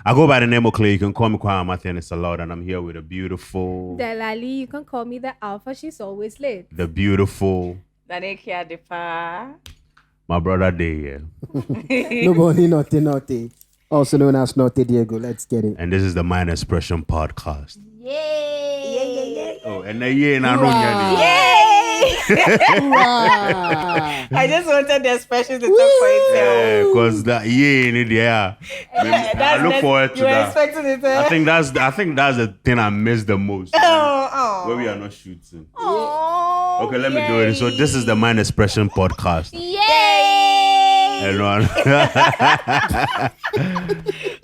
I go by the name of Clay. You can call me Kwame Mathian. It's allowed, and I'm here with a beautiful, Delali, you can call me the Alpha. She's always late. the beautiful, Nanekia Depa. my brother Day here. Nobody, naughty. Also known as Naughty Diego. Let's get it. And this is the Mind Expression Podcast. Yay! Oh, and then yeah, I know I just wanted the expression to talk for itself. because that yeah. I look forward to you were that. expecting it. I think that's the thing I miss the most. Where we are not shooting. Oh. Okay, let me do it. So this is the Mind Expression Podcast. Yay! Everyone.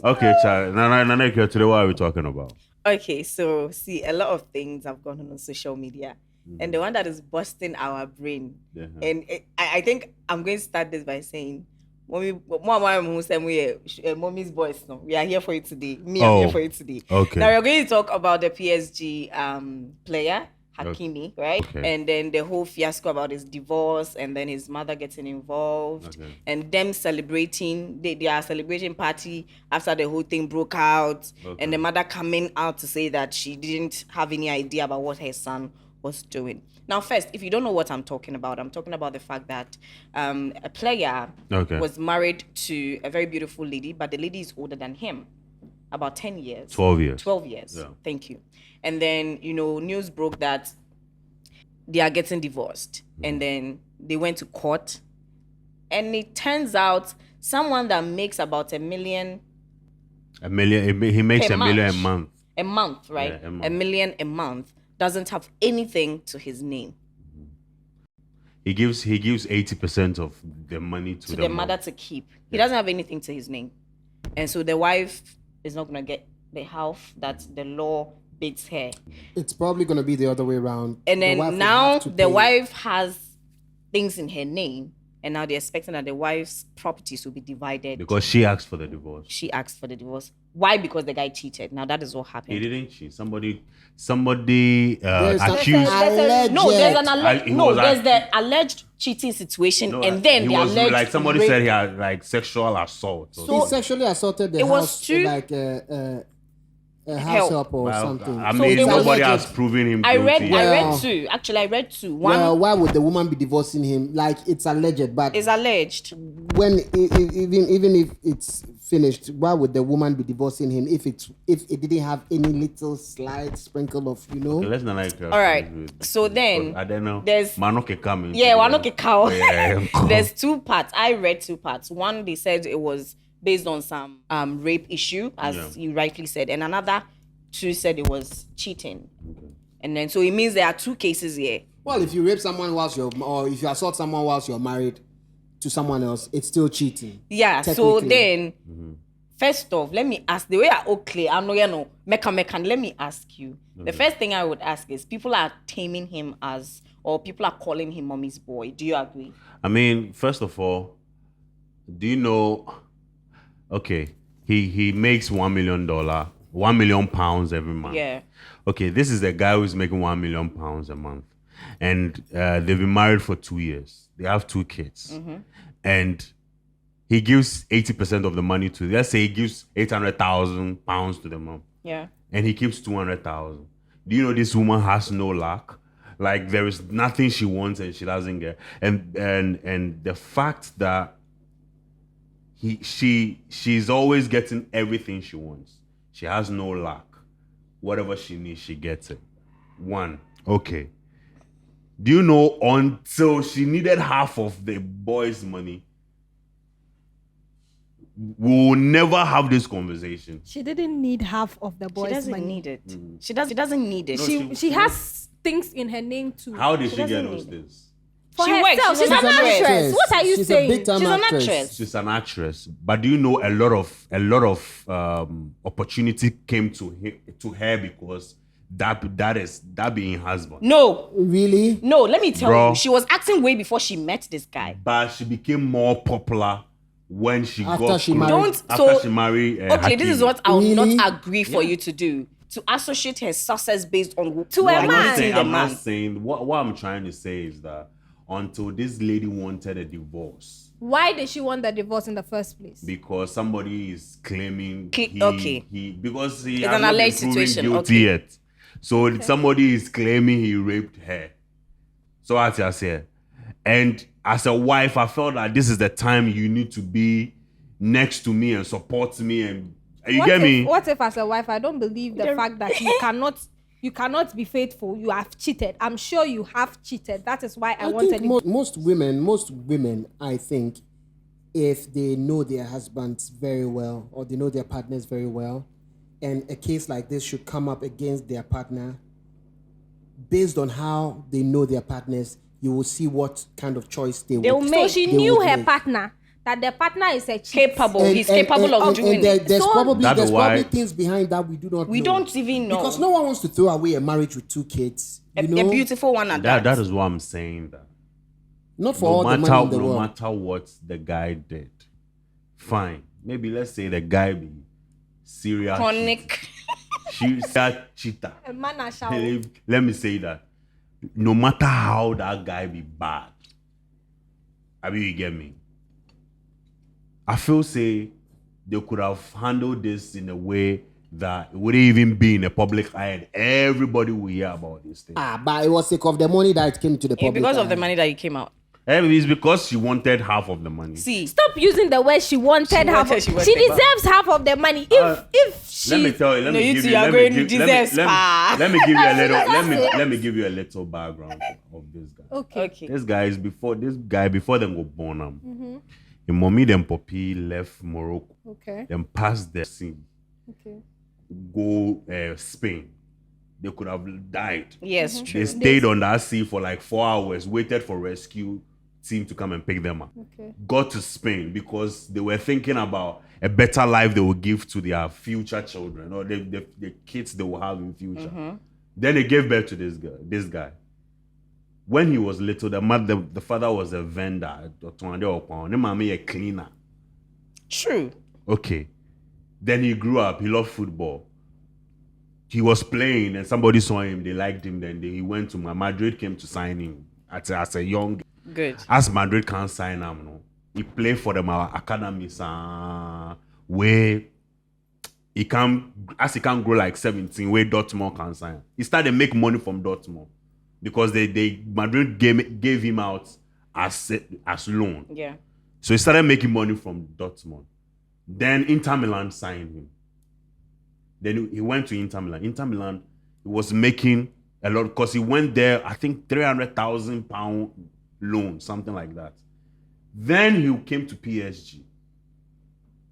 Okay, Charlie. Now, today what are we talking about? Okay, so see, a lot of things have gone on social media. And the one that is busting our brain. And I think I'm going to start this by saying, Mommy's voice. No, we are here for you today. I'm here for you today. Okay. Now we're going to talk about the PSG player, Hakimi, right? Okay. And then the whole fiasco about his divorce and then his mother getting involved and them celebrating, they are celebrating party after the whole thing broke out and the mother coming out to say that she didn't have any idea about what her son was doing. Now, first, if you don't know what I'm talking about the fact that a player was married to a very beautiful lady, but the lady is older than him, about 10 years. 12 years. 12 years. Yeah. Thank you. And then, news broke that they are getting divorced. And then they went to court. And it turns out someone that makes about $1 million. He makes $1 million a month. A month, right? Yeah, $1 million a month. Doesn't have anything to his name. He gives 80% of the money to the mother to keep. He doesn't have anything to his name. And so the wife is not going to get the half that the law bids her. It's probably going to be the other way around. And then now the wife has things in her name, and now they're expecting that the wife's properties will be divided. Because she asked for the divorce. She asked for the divorce. Why? Because the guy cheated. Now that is what happened. He didn't cheat. Somebody accused. There's the alleged cheating situation, and then the alleged like somebody rape. said he had like sexual assault. So he sexually assaulted the house, like a house help or something. I mean, nobody has proven him guilty. I read two. Actually, I read two. One. Well, why would the woman be divorcing him? Like, it's alleged, but it's alleged. When even if it's finished, why would the woman be divorcing him if it didn't have any little slight sprinkle of Okay, let's not like. All right. So then I don't know. There's Manoke coming. Yeah, Manoke cow. Yeah. There's two parts. I read two parts. One, they said it was based on some rape issue, as you rightly said, and another two said it was cheating. And then so it means there are two cases here. Well, if you rape someone or if you assault someone whilst you're married to someone else, it's still cheating. Yeah. So then, first off, let me ask the way I clear. I know mekan. Let me ask you. The first thing I would ask is, people are taming him or people are calling him mommy's boy. Do you agree? I mean, first of all, do you know? Okay, he makes $1 million, £1 million every month. Yeah. Okay, this is a guy who's making £1 million a month, and they've been married for 2 years. They have 2 kids, and he gives 80% of the money to. Let's say he gives £800,000 to the mom. Yeah. And he keeps 200,000. Do you know this woman has no luck? Like, there is nothing she wants and she doesn't get. And the fact that she's always getting everything she wants. She has no luck. Whatever she needs, she gets it. One. Okay. Do you know, until she needed half of the boy's money, we will never have this conversation. She didn't need half of the boy's money. She doesn't need it. She doesn't need it. She has things in her name too. How did she get those things? For She herself. works. She's an actress. What are you saying? She's She's an actress. She's an actress, but do you know a lot of opportunity came to her because that being husband. No. Really? No, let me tell Bro. you. She was acting way before she met this guy. But she became more popular when she After she married. After she married. Okay, this is Hakimi. what I will Really? not agree for you to do. To associate her success based on To a man. I'm not saying what I'm trying to say is that until this lady wanted a divorce. Why did she want the divorce in the first place? Because somebody is claiming because he It's has an not been alleged proven situation, guilty okay. yet. So somebody is claiming he raped her. So as I said, and as a wife, I felt that this is the time you need to be next to me and support me, and get me. What if as a wife I don't believe the fact that you cannot be faithful? You have cheated. I'm sure you have cheated. That is why I wanted think most women, I think, if they know their husbands very well or they know their partners very well, and a case like this should come up against their partner, based on how they know their partners, you will see what kind of choice they will make. So she knew her partner, that the partner is a cheat. Capable. He's capable of doing it. There's probably things behind that we do not know. We don't even know. Because no one wants to throw away a marriage with 2 kids. A beautiful one at that. That is what I'm saying. That not for all the money in the world. No matter what the guy did, fine. Maybe let's say the guy be serial chronic. She's a cheater. A Let me say that. No matter how that guy be bad, I mean, you get me. I feel say they could have handled this in a way that it wouldn't even be in the public eye and everybody will hear about this thing. But it was sake of the money that it came to the public because eye. of the money that it came out. It's because she wanted half of the money. See, stop using the word she wanted half. She deserves half of the money. If she, let me tell you. Let me give you a little background of this guy. Okay. This guy before them go born him. The mommy them Poppy left Morocco. Okay. Then passed the sea. Okay. Go Spain. They could have died. Yes, true. They stayed on that sea for like 4 hours, waited for rescue team to come and pick them up. Okay. Got to Spain because they were thinking about a better life they will give to their future children or the kids they will have in future. Then they gave birth to this guy. When he was little, the father was a vendor, a cleaner. True. Okay. Then he grew up, he loved football. He was playing and somebody saw him, they liked him, then he went to Madrid, came to sign him as a young. Good. As Madrid can't sign him, no. He played for them academies where he can't grow like 17, where Dortmund can sign. He started to make money from Dortmund because Madrid gave him out as loan. Yeah. So he started making money from Dortmund. Then Inter Milan signed him. Then he went to Inter Milan. Inter Milan, he was making a lot because he went there, I think £300,000 loan, something like that. Then he came to PSG.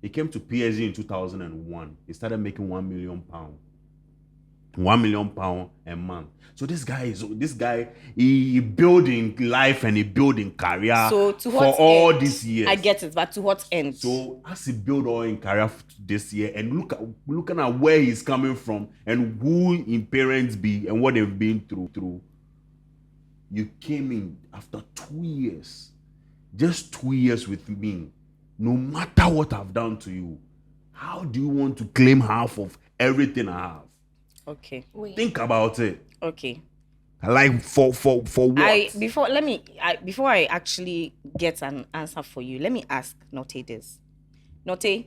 He came to PSG in 2001. He started making £1 million. £1 million a month. So this guy, he building life and he building career for all these years. I get it, but to what end? So as he build all in career this year and looking at where he's coming from and who his parents be and what they've been through. You came in after 2 years, just 2 years with me. No matter what I've done to you, how do you want to claim half of everything I have? Okay. Wait. Think about it. Okay. Like for what? Before I actually get an answer for you, let me ask Note this. Note,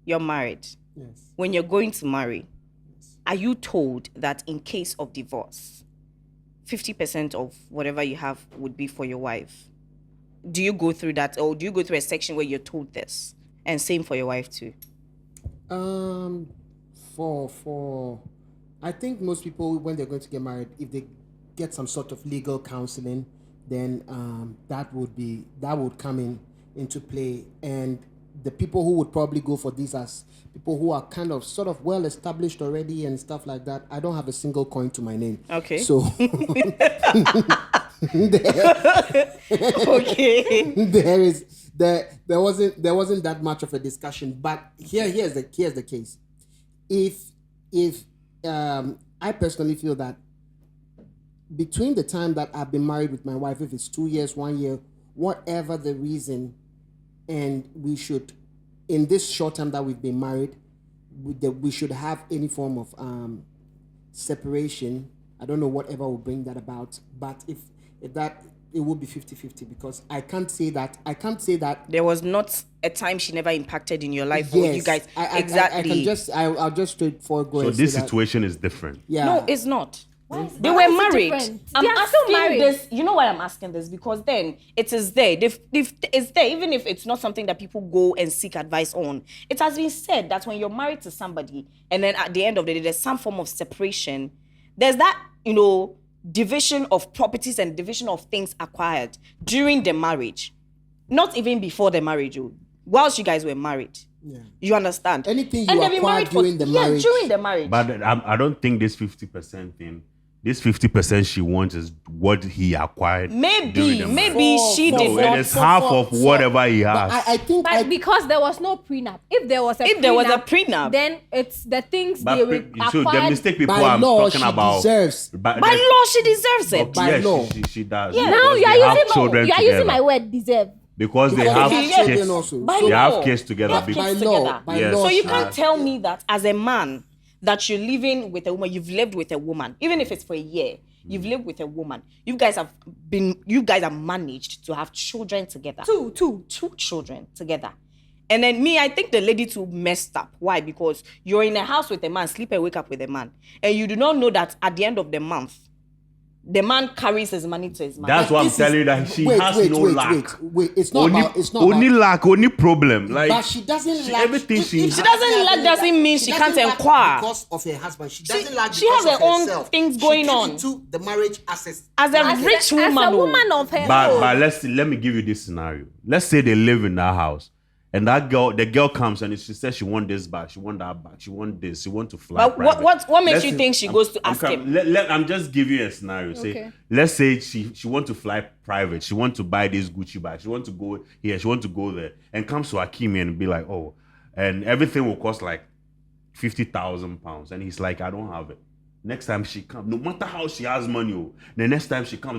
you're married. Yes. When you're going to marry, are you told that in case of divorce, 50% of whatever you have would be for your wife? Do you go through that, or do you go through a section where you're told this? And same for your wife too. I think most people, when they're going to get married, if they get some sort of legal counseling, then that would come into play. And the people who would probably go for these as people who are kind of sort of well established already and stuff like that. I don't have a single coin to my name. Okay. So okay. there wasn't that much of a discussion. But here's the case. If I personally feel that between the time that I've been married with my wife, if it's 2 years, 1 year, whatever the reason, and we should, in this short time that we've been married, we should have any form of separation. I don't know whatever will bring that about, but if that it would be 50-50 because I can't say that. There was not a time she never impacted in your life. Or you guys, exactly. I'll just straightforward go. So and this say that. situation is different. Yeah. No, it's not. They Why were is it married. different? I'm They are still asking married. this. You know why I'm asking this? Because then it is there. If it's there, even if it's not something that people go and seek advice on. It has been said that when you're married to somebody and then at the end of the day there's some form of separation, there's that, division of properties and division of things acquired during the marriage. Not even before the marriage, whilst you guys were married. Yeah. You understand? Anything you acquired during the marriage. Yeah, during the marriage. But I don't think this 50% thing, this 50% she wants is what he acquired. Maybe she did not. It is half of whatever he has. I think because there was no prenup. If there was a prenup, then it's the things they were acquired. So the mistake people by are law, talking she about. deserves. By law, she deserves it. By law. She does. Yeah. Now you are using my word deserve. Because they have kids. Also. They have kids together. By law. So you can't tell me that as a man that you're living with a woman, you've lived with a woman, even if it's for a year, you've lived with a woman. You guys have managed to have children together. Two children together. And then I think the lady too messed up. Why? Because you're in a house with a man, sleep and wake up with a man. And you do not know that at the end of the month, the man carries his money to his mother. That's what I'm telling you, that she has no lack. Wait. It's not only lack, only problem. Like, but she doesn't lack. Everything she doesn't lack doesn't mean she can't inquire. Because of her husband. She doesn't lack she has her own things going on. She came into the marriage as a rich woman. As a woman of her But let me give you this scenario. Let's say they live in that house. And the girl comes and she says she want this back, she want that back, she want this, she want to fly. But what makes you think she goes to ask him? I'm just giving you a scenario. Okay. Let's say she want to fly private, she want to buy this Gucci bag, she want to go here, she want to go there, and comes to Hakimi and be like, oh, and everything will cost like £50,000, and he's like, I don't have it. Next time she comes, no matter how she has money, the next time she comes,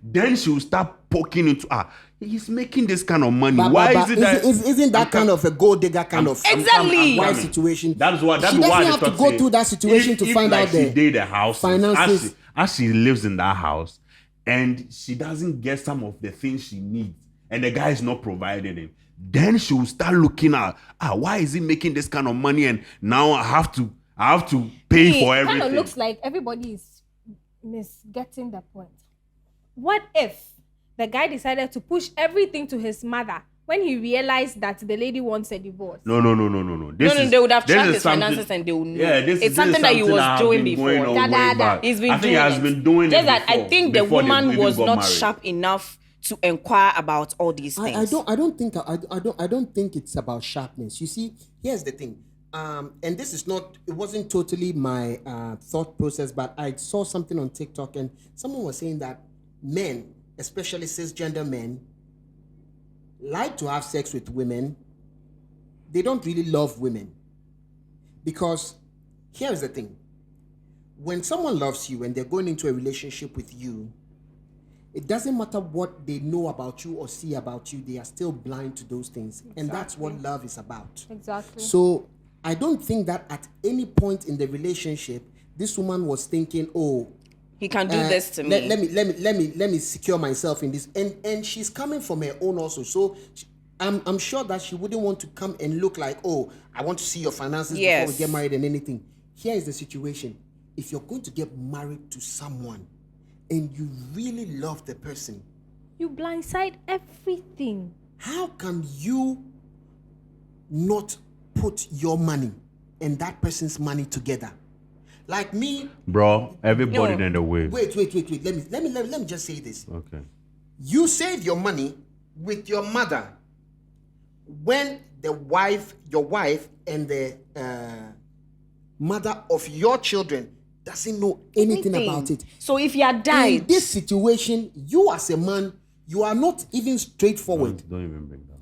then she will start poking into, he's making this kind of money. Why is it that? Isn't that kind of a gold digger kind of exactly why situation? That's she doesn't have to go through that situation to find out she did the house finances. As she lives in that house, and she doesn't get some of the things she needs, and the guy is not providing it. Then she will start looking at, why is he making this kind of money? And now I have to pay for everything. It kind of looks like everybody is misgetting the point. What if the guy decided to push everything to his mother when he realized that the lady wants a divorce? No. They would have tracked his finances and they would know. Yeah, it's something that he was doing before. He's been doing it. Has been doing just it that before, I think the woman was not married. Sharp enough to inquire about all these things. I don't think it's about sharpness. You see, here's the thing. And this is not, it wasn't totally my thought process, but I saw something on TikTok and someone was saying that men, especially cisgender men, like to have sex with women. They don't really love women. Because here's the thing. When someone loves you and they're going into a relationship with you, it doesn't matter what they know about you or see about you, they are still blind to those things. Exactly. And that's what love is about. Exactly. So I don't think that at any point in the relationship, this woman was thinking, he can do this to me. Let me secure myself in this. And she's coming from her own also. So I'm sure that she wouldn't want to come and look like, I want to see your finances before we get married and anything. Here is the situation. If you're going to get married to someone and you really love the person, you blindside everything. How can you not put your money and that person's money together? Like me, bro, everybody in the way. Wait. Let me just say this. Okay. You save your money with your mother when your wife and the mother of your children doesn't know anything about it. So if you had died in this situation, you as a man, you are not even straightforward. Don't even bring that.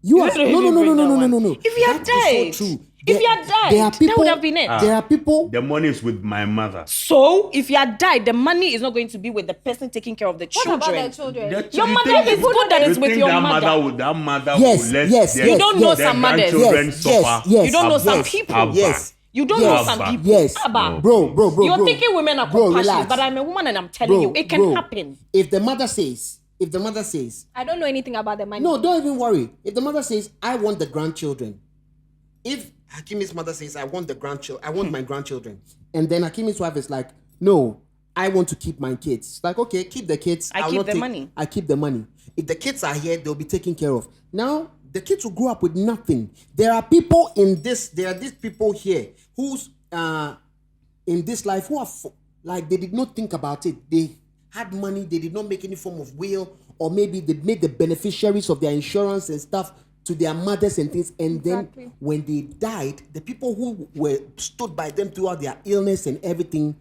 You are no. If you had died, so true. If you had died, that would have been it. There are people. The money is with my mother. So if you had died, the money is not going to be with the person taking care of the children. What about the children? Your mother is good that it's with your mother. That mother Yes, will let yes. You don't know some mothers. Yes. You don't know some people. Yes. You don't Yes. know some people. Yes. Abba. Bro. You're thinking women are Bro, compassionate, relax. but I'm a woman and I'm telling you, it can happen. If the mother says, I don't know anything about the money. no, don't even worry. If the mother says, I want the grandchildren. If Hakimi's mother says, I want the grandchildren, I want my grandchildren. And then Hakimi's wife is like, no, I want to keep my kids. It's like, okay, keep the kids. I keep the money. I keep the money. If the kids are here, they'll be taken care of. Now, the kids will grow up with nothing. There are these people here who's in this life who are like, they did not think about it. They had money, they did not make any form of will, or maybe they made the beneficiaries of their insurance and stuff to their mothers and things. And Exactly. then when they died, the people who were stood by them throughout their illness and everything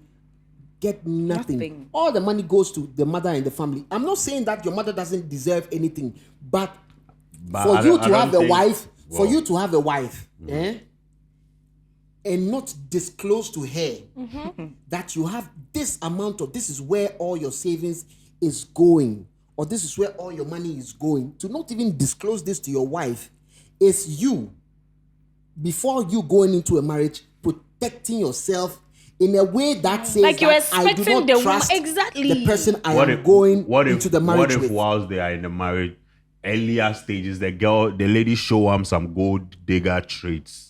get nothing. All the money goes to the mother and the family. I'm not saying that your mother doesn't deserve anything, but for you to have a wife, and not disclose to her that you have this amount of, this is where all your savings is going, or this is where all your money is going, to not even disclose this to your wife, is you, before you going into a marriage, protecting yourself in a way that says Like you're that I do expecting not the trust exactly the person I am going into the marriage What if with. whilst they are in the marriage, earlier stages, the lady show him some gold digger traits?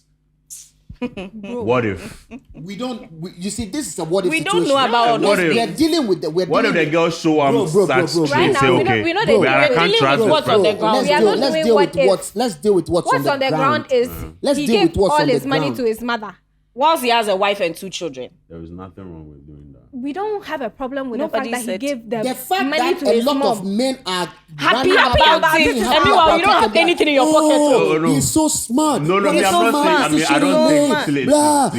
What if? You see, this is a what if We situation. don't know about all What those if- We are things. dealing with the. What if the girl show him such bro. traits? Right now, Say, we know- okay, we know that I we're can't dealing trust with this what's on person. the ground. Let's We are deal, not let's doing deal what with if. let's deal with what's What's on the ground is Let's he deal gave with what's all on the his money ground. to his mother. Whilst he has a wife and 2 children. There is nothing wrong with doing that. We don't have a problem with Nobody the fact that he said- gave The fact money that to a his lot mom. of men are Happy running about it. being And happy meanwhile, about you don't it, have they're anything in your like, pocket. Oh, no. he's so smart. No, What me, is I'm so not smart? saying. I She don't shouldn't think. make, blah.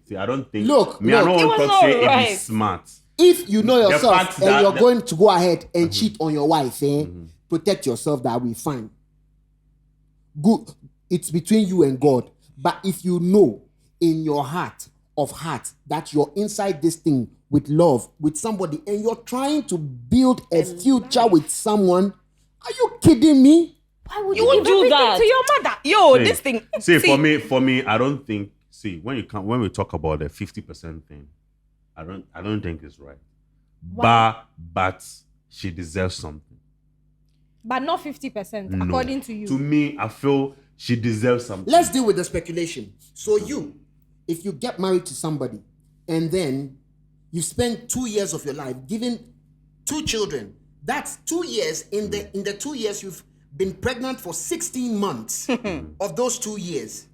See, I don't think. Look, me, I look. don't It want was to say not it right. is smart. If you know yourself fact and that- you're that- going to go ahead and cheat on your wife, protect yourself, that will be fine. Good. It's between you and God. But if you know in your heart of heart that you're inside this thing with love, with somebody, and you're trying to build a future with someone, are you kidding me? Why would You you would give do everything that to your mother? Yo, See, this thing. See, for me, I don't think. See, when we talk about the 50% thing, I don't think it's right. But she deserves something. But not 50%, No. according to you. To me, I feel she deserves something. Let's deal with the speculation. So if you get married to somebody and then you spend 2 years of your life giving 2 children, that's 2 years. In the 2 years, you've been pregnant for 16 months of those 2 years.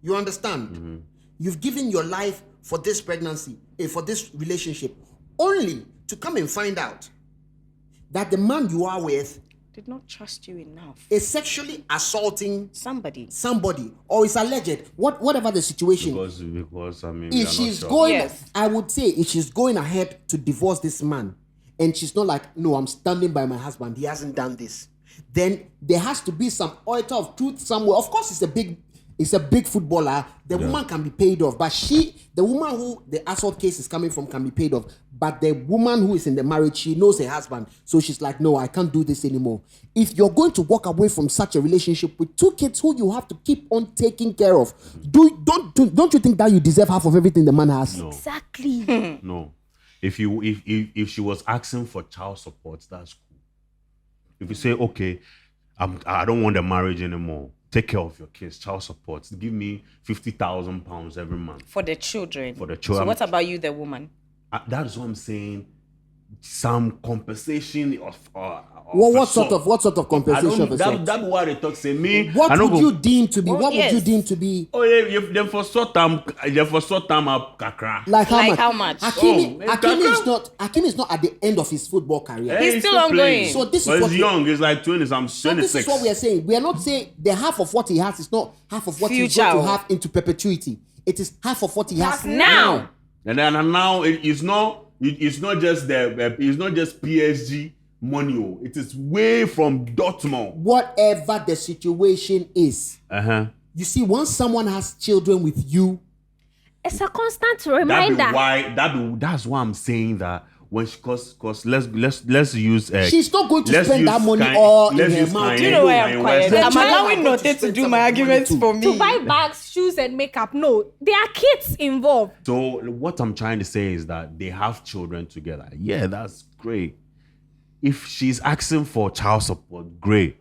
You understand? You've given your life for this pregnancy, for this relationship, only to come and find out that the man you are with Did not trust you enough. is sexually assaulting Somebody. or is alleged, whatever the situation. Because I mean, we are If not she's sure. going, Yes. I would say if she's going ahead to divorce this man, and she's not like, no, I'm standing by my husband, he hasn't done this, then there has to be some iota of truth somewhere. Of course, it's a big footballer. The woman can be paid off, but the woman who the assault case is coming from can be paid off. But the woman who is in the marriage, she knows her husband, so she's like, no, I can't do this anymore. If you're going to walk away from such a relationship with 2 kids who you have to keep on taking care of, don't you think that you deserve half of everything the man has? No. Exactly. No. If she was asking for child support, that's cool. If you say, okay, I don't want the marriage anymore, take care of your kids, child support, give me £50,000 every month. For the children. For the children. So what about you, the woman? That is what I'm saying. Some compensation of What sort of compensation of a sort? That's what they talk. Say me. What I don't would go- you deem to be? Well, What would you yes. deem to be? Oh yeah, them for short time up kakra. Like how Like much? how much? Hakimi is not at the end of his football career. Eh, He's still ongoing. So this is but what he's young. He's like 20. I'm 26. So this is what we are saying. We are not saying the half of what he has is not half of what he's going Future. to have into perpetuity. It is half of what he has now. And then now it's not just PSG money. It is way from Dortmund. Whatever the situation is. You see, once someone has children with you, It's a constant reminder. That's why I'm saying that when she cause let's use she's not going to let's spend use that money Kanye- all in let's her use mouth. Kanye Do you know why and I'm quiet? West. I'm China allowing are going Note to spend do some my of the money arguments too. for me. To buy bags, shoes, and makeup. No, there are kids involved. So what I'm trying to say is that they have children together. Yeah, that's great. If she's asking for child support, great.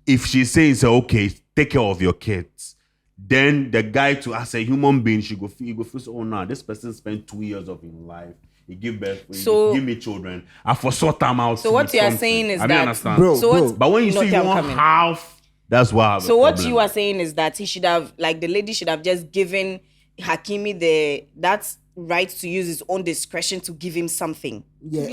If she's saying, so, okay, take care of your kids, then the guy, to as a human being, he go feel, oh, nah, this person spent 2 years of his life. He give birth, So- he give me children. I for sort time out. So what with you are something. saying is I don't that- understand. Bro, So what? But when you Not see them one coming. half, that's why I have So a what problem. you are saying is that he should have, like, the lady should have just given Hakimi that right to use his own discretion to give him something. Yeah,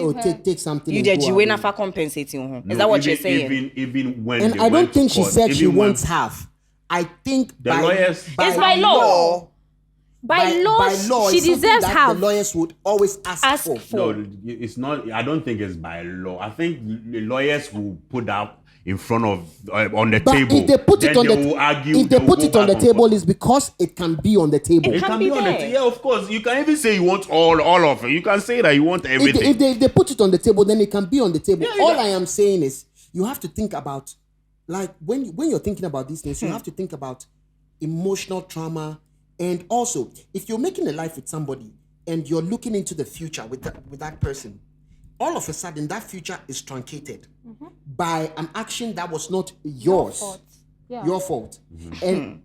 take something. You and did go you away. ain't for compensating him. No, Is that what even- you're saying? Even when And they I don't went to think she court, said she even when- wants half. I think The lawyers- It's by law. By law, she it's something deserves that half. the lawyers would always ask for. No, it's not. I don't think it's by law. I think the lawyers will put that in front of on the But table. if they put it Then on they the will argue, if they will put go it on the back table, forth. it's because it can be on the table. It can can be be on the there. yeah, of course. You can even say you want all of it. You can say that you want everything. If they put it on the table, then it can be on the table. Yeah, All yeah. I am saying is you have to think about, like, when you're thinking about these things, you have to think about emotional trauma. And also, if you're making a life with somebody and you're looking into the future with that person, all of a sudden that future is truncated by an action that was not yours, fault. Yeah. your fault, and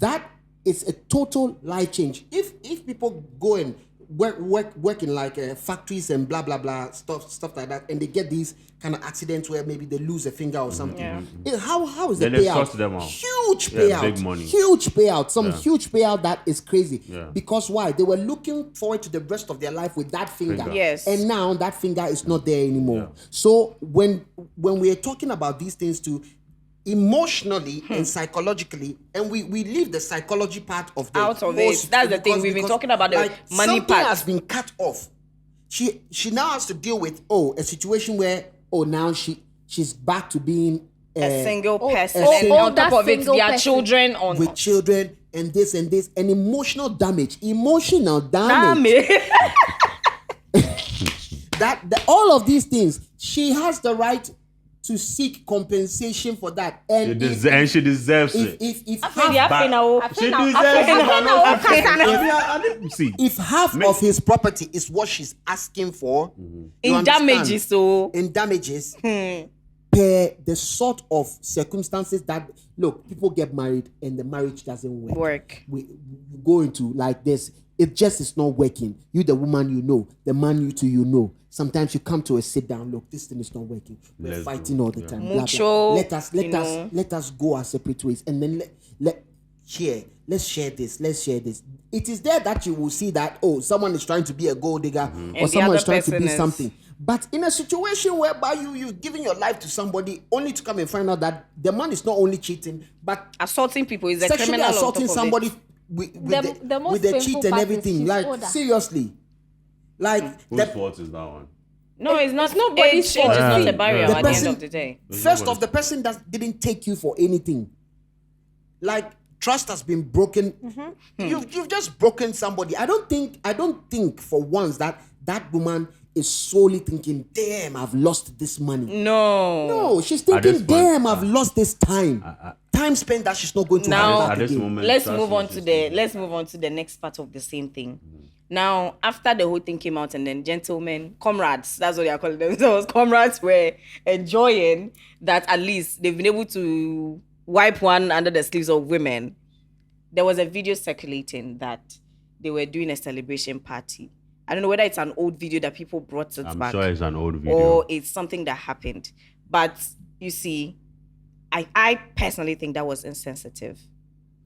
that is a total life change. If people go and work in like factories and blah blah blah stuff like that, and they get these kind of accidents where maybe they lose a finger or something, how is the Then they payout? sort them out. Huge Yeah, payout, big money. huge payout, huge payout that is crazy. Yeah. Because why? They were looking forward to the rest of their life with that finger. Yes. And now that finger is not there anymore. So when we are talking about these things too, emotionally and psychologically, and we leave the psychology part of the Out of it. That's the thing. We've been talking about the money something part. has been cut off. She now has to deal with a situation where now she's back to being A single person, a and single- on top of it, single their person. children on with children and this and emotional damage. Damn it. That all of these things, she has the right to seek compensation for that. And she deserves it. if Afei, half, afei na wo- She now- deserves afei it. now- I know. afei See, if half of his property is what she's asking for, you in understand? damages, so in damages, per the sort of circumstances that look, people get married and the marriage doesn't work. We go into like this. It just is not working. You, the woman, you know, the man, you too, you know. Sometimes you come to a sit down. Look, this thing is not working. We're Let's fighting go. all the Yeah. time. Blah, blah. Mucho, Let us go our separate ways, and then let's share this. It is there that you will see that someone is trying to be a gold digger or And the someone other is trying to person be is- something. But in a situation whereby you've given your life to somebody only to come and find out that the man is not only cheating, but assaulting people is a sexually criminal. assaulting on top of somebody it. The most with the painful cheat and part is everything. his Like order. seriously, like whose fault is that one? No, it's not. It's nobody's Age is fault. not Yeah. a barrier The at the person- end of the day. first off, the person that didn't take you for anything, like trust has been broken. You've just broken somebody. I don't think for once that woman is solely thinking, damn, I've lost this money. No. No, she's At this thinking, point, damn, I've lost this time. Time spent that she's not going to Now- have At back this again. moment, Let's trust move me, on she's to the thinking. let's move on to the next part of the same thing. Now, after the whole thing came out, and then gentlemen, comrades, that's what they are calling themselves, comrades were enjoying that at least they've been able to wipe one under the sleeves of women. There was a video circulating that they were doing a celebration party. I don't know whether it's an old video that people brought it I'm back, sure it's an old video. or it's something that happened. But you see, I personally think that was insensitive.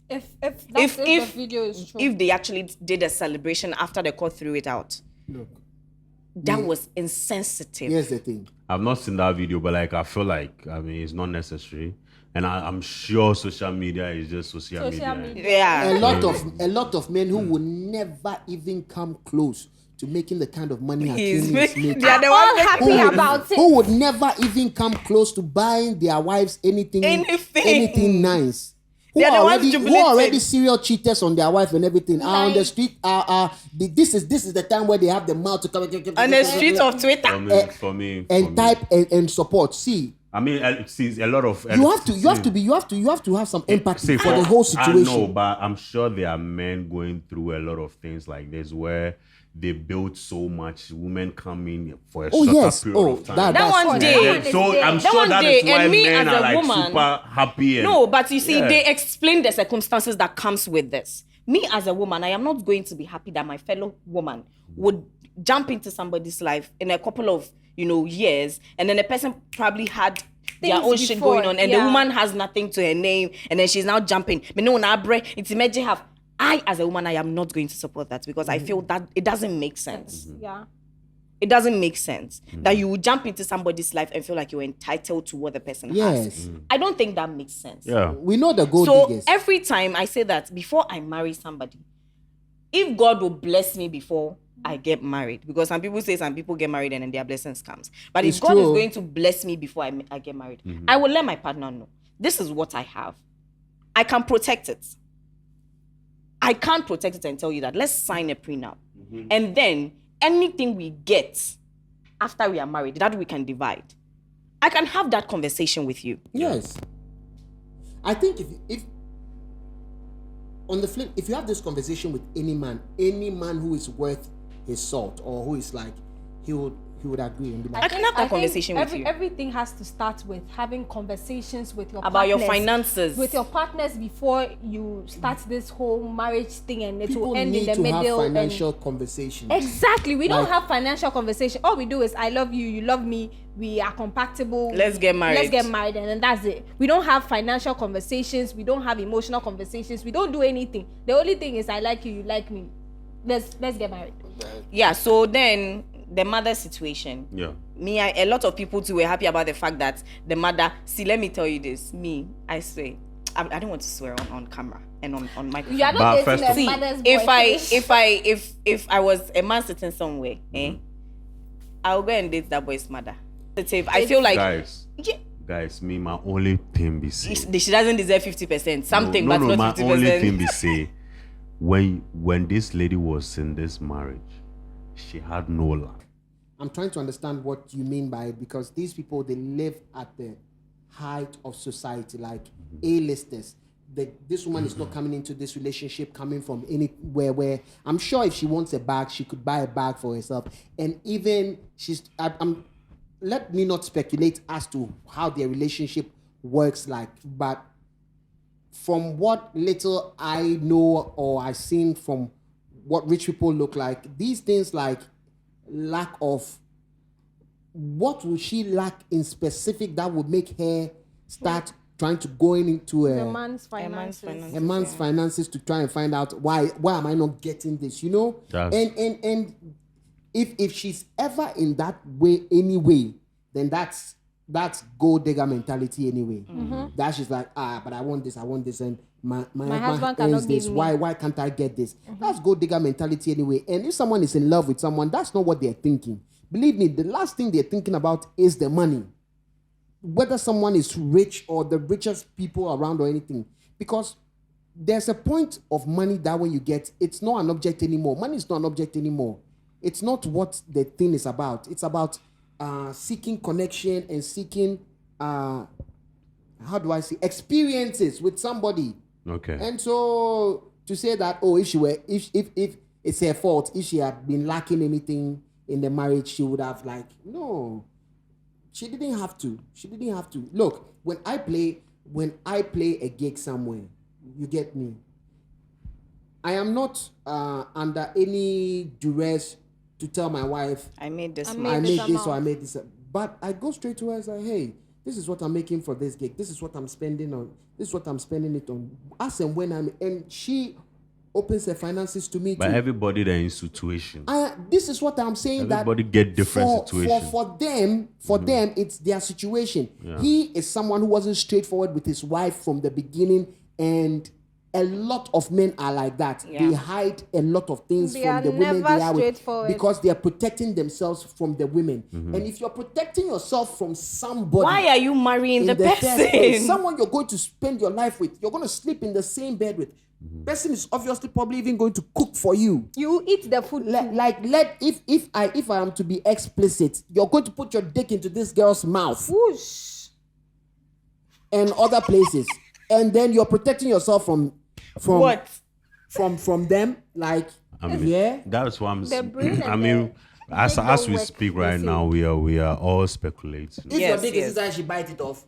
If If the video is true. if they actually did a celebration after the court threw it out, Look, that was insensitive. here's the thing. I've not seen that video, but like I feel like it's not necessary, and I'm sure social media is just social media. Yeah. A lot of men who will never even come close to making the kind of money He's Hakimi is making- making. they are the all ones happy making- about it. Who would never even come close to buying their wives anything Anything. nice? who They're the are ones already jubilating. serial cheaters on their wife and everything are on the Like- street. This is the time where they have the mouth to come On the streets of Twitter. For me, and type and support. See, I mean, see, a lot of you have to have some empathy See, for the whole I know, situation. but I'm sure there are men going through a lot of things like this where they build so much. Women come in for a Oh, shorter yes. period Oh, of time. that- That that's one true. day. That one So is I'm there. sure one that day, is why and me men as are a like woman- super happy. And, No, but you see, Yeah. they explain the circumstances that comes with this. Me as a woman, I am not going to be happy that my fellow woman would jump into somebody's life in a couple of years, and then the person probably had their Things own shit before, going on, and yeah. the woman has nothing to her name, and then she's now jumping. It's imagine have. I, as a woman, I am not going to support that because I feel that it doesn't make sense. Yeah. It doesn't make sense that you would jump into somebody's life and feel like you're entitled to what the person Yes. has. I don't think that makes sense. yeah. We know the gold So diggers. every time I say that before I marry somebody, if God will bless me before I get married, because some people say some people get married and then their blessings comes. But It's if God is true. going to bless me before I get married, I will let my partner know. This is what I have. I can protect it. I can't protect it and tell you that. Let's sign a prenup. And then anything we get after we are married, that we can divide. I can have that conversation with you. Yes. I think if on the flip, if you have this conversation with any man who is worth his salt or who is like, he would agree and be like, I can have that think conversation with you. Everything has to start with having conversations with your About your partners, finances. with your partners before you start this whole marriage thing, and it people will end in need the to have middle. financial conversations. Exactly. We don't Like- have financial conversation. All we do is I love you, you love me, we are compatible. Let's get married. Let's get married, and then that's it. We don't have financial conversations. We don't have emotional conversations. We don't do anything. The only thing is I like you, you like me. Let's get married. Yeah, so then the mother situation. Yeah. A lot of people too were happy about the fact that the mother. See, let me tell you this. I swear, I don't want to swear on camera and on microphone. You are But not first dating of- a See, mother's boy. if I was a man sitting somewhere, I'll go and date that boy's mother. I feel like Guys, me, my only thing be say. she doesn't deserve 50%. Something, no, but my not 50%. only thing be say, when this lady was in this marriage, she had no luck. I'm trying to understand what you mean by it, because these people, they live at the height of society, like A-listers. This woman is not coming into this relationship coming from anywhere where I'm sure if she wants a bag, she could buy a bag for herself. And even let me not speculate as to how their relationship works like, but from what little I know or I've seen from what rich people look like, these things like lack of, what will she lack in specific that would make her start trying to go into The man's finances. a man's finances to try and find out why am I not getting this, you know? That's- And if she's ever in that way anyway, then that's gold digger mentality anyway. That she's like, but I want this, and my husband cannot earns this. give me. Why can't I get this? That's gold digger mentality anyway. And if someone is in love with someone, that's not what they're thinking. Believe me, the last thing they're thinking about is the money. Whether someone is rich or the richest people around or anything. Because there's a point of money that when you get, it's not an object anymore. Money is not an object anymore. It's not what the thing is about. It's about seeking connection and seeking, how do I say, experiences with somebody. Okay. And so to say that, if it's her fault, if she had been lacking anything in the marriage, she would have no. She didn't have to. Look, when I play a gig somewhere, you get me. I am not under any duress to tell my wife I made this. I much. I this made this amount. or I made this. But I go straight to her and say, hey, this is what I'm making for this gig. This is what I'm spending on. This is what I'm spending it on. As and when and she opens her finances to me But too. everybody there in situation. This is what I'm saying. Everybody that get different for situations. them, it's their situation. Yeah. He is someone who wasn't straightforward with his wife from the beginning, and a lot of men are like that. Yeah. They hide a lot of things They from are the women never they are with straightforward. because they are protecting themselves from the women. And if you're protecting yourself from somebody, Why are you marrying in the first place, person? someone you're going to spend your life with, you're going to sleep in the same bed with, person is obviously probably even going to cook for you. You eat the food. If I am to be explicit, you're going to put your dick into this girl's mouth Whoosh. and other places, and then you're protecting yourself from What? from them. Like, yeah, That's what I'm The saying. brain I and mean, the as dick as don't we work speak the right same. now, we are all speculating. if your Yes, dick yes. is inside, she bite it off.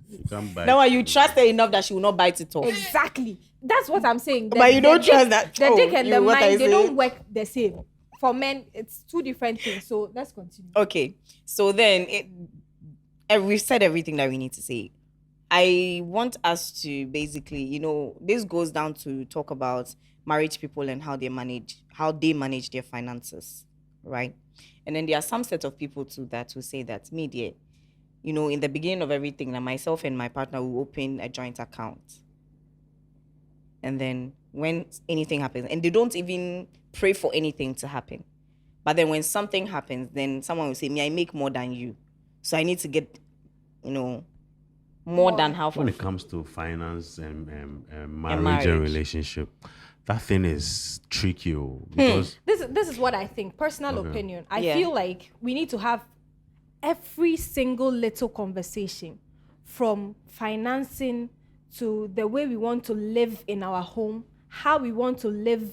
You can't buy Now, are you trust her enough that she will not bite it off? Exactly. That's what I'm saying. But you don't trust that. The Oh, dick and the what I mind, they say. don't work the same. For men, it's two different things. So let's continue. Okay, so then we've said everything that we need to say. I want us to basically, this goes down to talk about married people and how they manage their finances, right? And then there are some set of people too that will say that me, dear, in the beginning of everything, that myself and my partner will open a joint account. And then when anything happens, and they don't even pray for anything to happen. But then when something happens, then someone will say, me, I make more than you. So I need to get, more than half When of it comes to finance and marriage. marriage and relationship, that thing is tricky because This is what I think. Personal opinion. I Yeah. feel like we need to have every single little conversation, from financing to the way we want to live in our home, how we want to live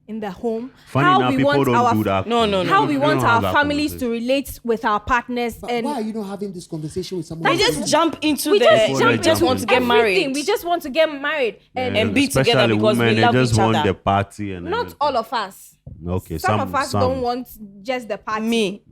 in the home, funny how enough, we people want don't our do that. No, no, no. how we They want don't have our that families to conversation. relate with our partners. But And why are you not having this conversation with someone? We else? just jump into we the just Before jump they into just want to get married. everything. We just want to get married. And be together especially because we women, love they just each want other. the party and not everything. all of us. Okay, Some of us don't want just the party. Me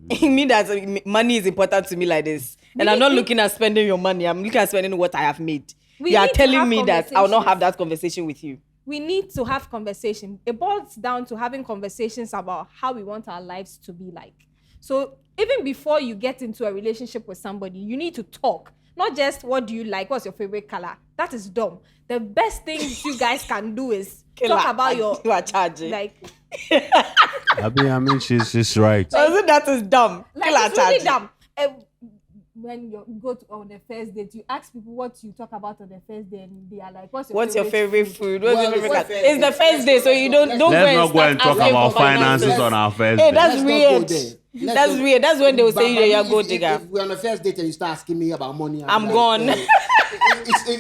that money is important to me like this. And I'm not looking at spending your money. I'm looking at spending what I have made. We You are need to telling have me that I'll not conversations. have that conversation with you. We need to have conversation. It boils down to having conversations about how we want our lives to be like. So even before you get into a relationship with somebody, you need to talk. Not just what do you like, what's your favorite color. That is dumb. The best thing you guys can do is talk about your You are charging. like I mean, she's right. So isn't that is dumb? Killer it's really charging. dumb. When you go on the first date, you ask people what you talk about on the first day, and they are like, "What's your favorite food?" What's Well, your favorite it's color? the It's the first first day, so you don't Let's go not go and start talk asking about for finances on our first Hey, date. that's Let's not weird. go there. Let's That's not- weird. That's when they will say But you're if- go if- digger. If we're on the first date and you start asking me about money, I'm like, gone.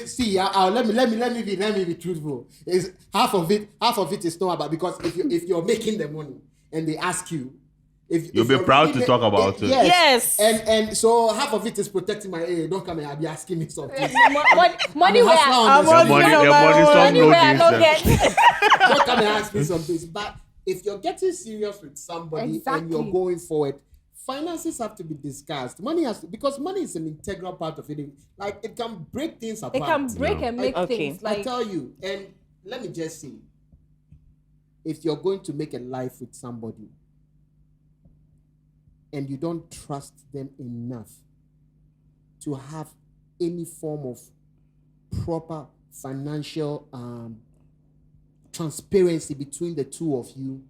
See, let me be truthful. It's half of it is not about, because if you're making the money and they ask you, You'll be you're proud making to talk about it. Yes. And so half of it is protecting my don't come and be asking me something. Money where I'm I'm hustler on on The this. money stop money where I no don't decent. get. Don't come and ask me something. But if you're getting serious with somebody and Exactly. you're going forward, finances have to be discussed. Money has to, because money is an integral part of it. Like, it can break things apart. It can break and make Okay. things I like tell you, and let me just say, if you're going to make a life with somebody and you don't trust them enough to have any form of proper financial transparency between the two of you,